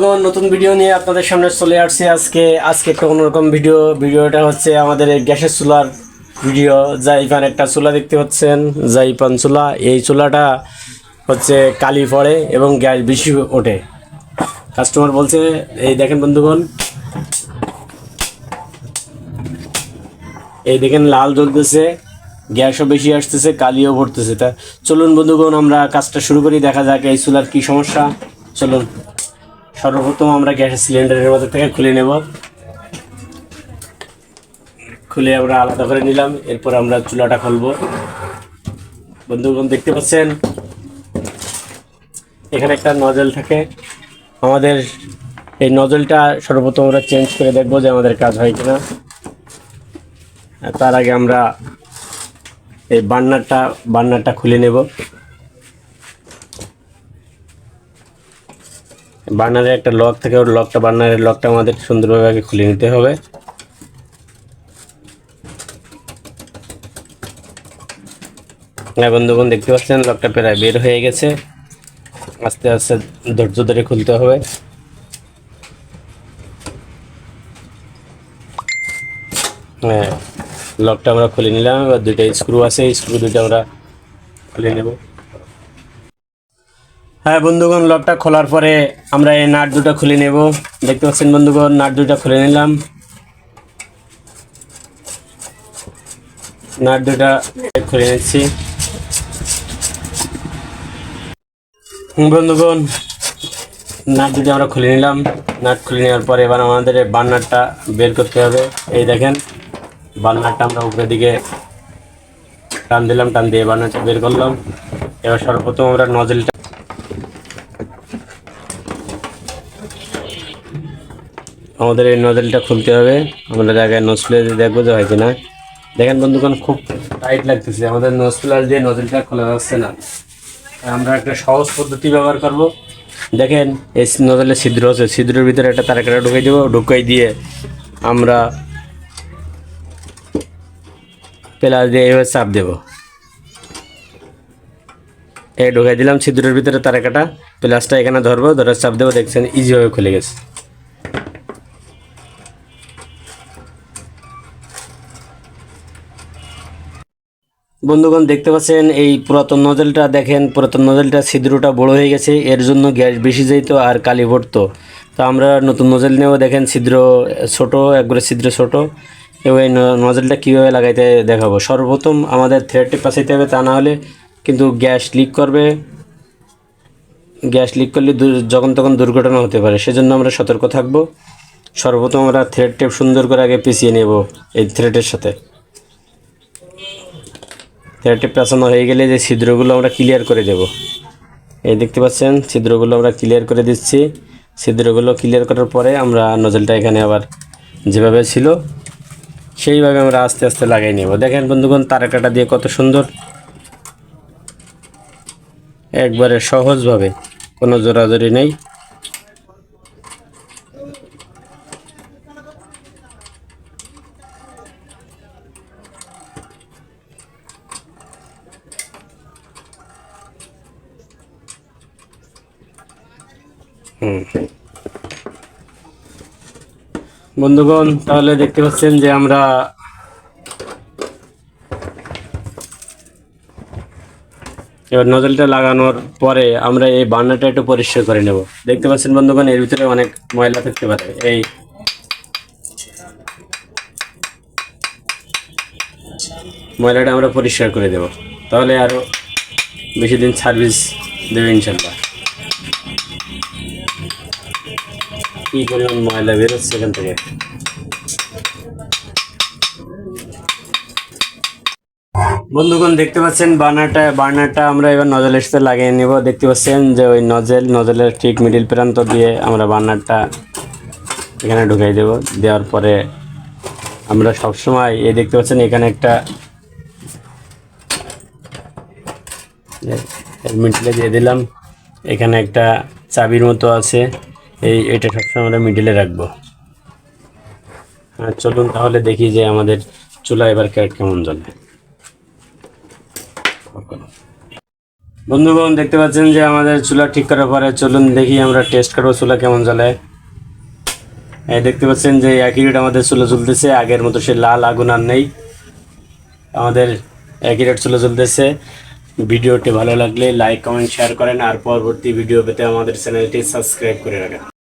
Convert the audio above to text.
বন্ধুগণ, নতুন ভিডিও নিয়ে আপনাদের সামনে চলে আসছি। আজকে একটা অন্যরকম ভিডিওটা হচ্ছে আমাদের এই গ্যাসের চুলার ভিডিও। জাইপান একটা চুলা দেখতে পাচ্ছেন, জাইপান চুলা। এই চুলাটা হচ্ছে কালি পড়ে এবং গ্যাস বেশি ওঠে। কাস্টমার বলছে, এই দেখেন বন্ধুগণ, এই দেখেন লাল জ্বলতেছে, গ্যাসও বেশি আসতেছে, কালিও পড়তেছে। তা চলুন বন্ধুগণ, আমরা কাজটা শুরু করি। দেখা যাক এই চুলার কি সমস্যা। চলুন, সর্বপ্রথম আমরা গ্যাসের সিলিন্ডারের মধ্যে থেকে খুলে নেব। খুলে আমরা আলাদা করে নিলাম। এরপর আমরা চুলাটা খুলব। বন্ধুগণ দেখতে পাচ্ছেন, এখানে একটা নজল থাকে। আমাদের এই নজলটা সর্বপ্রথম আমরা চেঞ্জ করে দেখব যে আমাদের কাজ হয় কিনা। তার আগে আমরা এই বার্নারটা খুলে নেব। বার্নারের একটা লক থাকে, ওর বার্নারের লকটা আমাদের সুন্দরভাবে আগে খুলে নিতে হবে। হ্যাঁ বন্ধুগণ দেখতে পাচ্ছেন, লকটা প্রায় বের হয়ে গেছে। আস্তে আস্তে ধৈর্য ধরে খুলতে হবে। হ্যাঁ, লকটা আমরা খুলে নিলাম। এবার দুইটা স্ক্রু আছে, স্ক্রু দুইটা আমরা খুলে নেব। হ্যাঁ বন্ধুগণ, লকটা খোলার পরে আমরা এই নাট দুটো খুলে নেব। দেখতে পাচ্ছেন বন্ধুগণ, নাট দুটো খুলে নিলাম। নাট দুটা খুলে নিচ্ছি। বন্ধুগণ, নাট দুটো আমরা খুলে নিলাম। নাট খুলে নেওয়ার পরে এবার আমাদের বার্নারটা বের করতে হবে। এই দেখেন, বার্নারটা আমরা উপরের দিকে টান দিলাম, টান দিয়ে বার্নারটা বের করলাম। এবার সর্বপ্রথম আমরা নজলটা, আমাদের এই নজলটা খুলতে হবে। আমরা জায়গায় নোজ প্লেট দেখবো যে হয় কিনা। দেখেন বন্ধুগণ, খুব টাইট লাগতেছে, আমাদের নোজ প্লাস দিয়ে নজলটা খোলা যাচ্ছে না। আমরা একটা সহজ পদ্ধতি ব্যবহার করব। দেখেন, এই নজলের ছিদ্র আছে, ছিদ্রের ভিতরে একটা তারকাটা ঢুকাই দেবো। ঢুকাই দিয়ে আমরা প্লাস দিয়ে এইভাবে চাপ দেবো। এই ঢুকাই দিলাম ছিদ্রের ভিতরে তারকাটা, প্লাসটা এখানে ধরবো, ধরে চাপ দেবো। দেখছেন ইজিভাবে খুলে গেছে। বন্ধুগণ দেখতে পাচ্ছেন, এই পুরাতন নজলটা দেখেন, পুরাতন নজলটা ছিদ্রটা বড় হয়ে গেছে, এর জন্য গ্যাস বেশি যেত আর কালি পড়তো। তো আমরা নতুন নজল নেব। দেখেন ছিদ্র ছোট, একবারে ছিদ্র ছোট। এবং এই নজলটা কীভাবে লাগাইতে দেখাবো। সর্বপ্রথম আমাদের থ্রেড টিপ পাশাইতে হবে, তা না হলে কিন্তু গ্যাস লিক করবে। গ্যাস লিক করলে যখন তখন দুর্ঘটনা হতে পারে, সেজন্য আমরা সতর্ক থাকব। সর্বপ্রথম আমরা থ্রেড টিপ সুন্দর করে আগে পিছিয়ে নেব এই থ্রেডের সাথে। থ্রেডটি পেঁচানো হয়ে গেলে যে ছিদ্রগুলো আমরা ক্লিয়ার করে দেব। এই দেখতে পাচ্ছেন, ছিদ্রগুলো আমরা ক্লিয়ার করে দিচ্ছি। ছিদ্রগুলো ক্লিয়ার করার পরে আমরা নজলটা এখানে আবার যেভাবে ছিল সেইভাবে আমরা আস্তে আস্তে লাগিয়ে নেব। দেখেন বন্ধুগণ, তারকাটা দিয়ে কত সুন্দর, একবারে সহজভাবে, কোনো জোরাজোরি নেই। বন্ধুগণ, তাহলে দেখতে পাচ্ছেন যে আমরা এবার নজলটা লাগানোর পরে আমরা এই বার্নারটা একটু পরিষ্কার করে নেব। দেখতে পাচ্ছেন বন্ধুগণ, এর ভিতরে অনেক ময়লা থাকতে পারে। এই ময়লাটা আমরা পরিষ্কার করে দেব, তাহলে আরও বেশি দিন সার্ভিস দেবে ইনশাল্লাহ। কি পরিমাণ ময়লা বেরোচ্ছে এখান থেকে। বন্ধুগণ দেখতে পাচ্ছেন, বার্নারটা আমরা এবার নজলের সাথে লাগিয়ে নেব। দেখতে পাচ্ছেন যে ওই নজলের ঠিক মিডিল প্রান্ত দিয়ে আমরা বার্নারটা এখানে ঢুকাই দেব। দেওয়ার পরে আমরা সবসময় এই দেখতে পাচ্ছেন এখানে একটা মিডিলে দিয়ে দিলাম। এখানে একটা চাবির মতো আছে, এটা সবসময় আমরা মিডিলে রাখবো। চলুন তাহলে দেখি যে আমাদের চুলা এবার কেমন জ্বলে। বন্ধুগণ দেখতে পাচ্ছেন যে আমাদের চুলা ঠিক করার পরে চলুন দেখি আমরা টেস্ট করবো চুলা কেমন জ্বলে। এই দেখতে পাচ্ছেন যে একই রেট আমাদের চুলা জ্বলতেছে, আগের মতো সে লাল আগুন আর নেই, আমাদের একই রেট চুলা জ্বলতেছে। ভিডিওটি ভালো লাগলে লাইক কমেন্ট শেয়ার করেন, আর পরবর্তী ভিডিও পেতে আমাদের চ্যানেলটি সাবস্ক্রাইব করে রাখেন।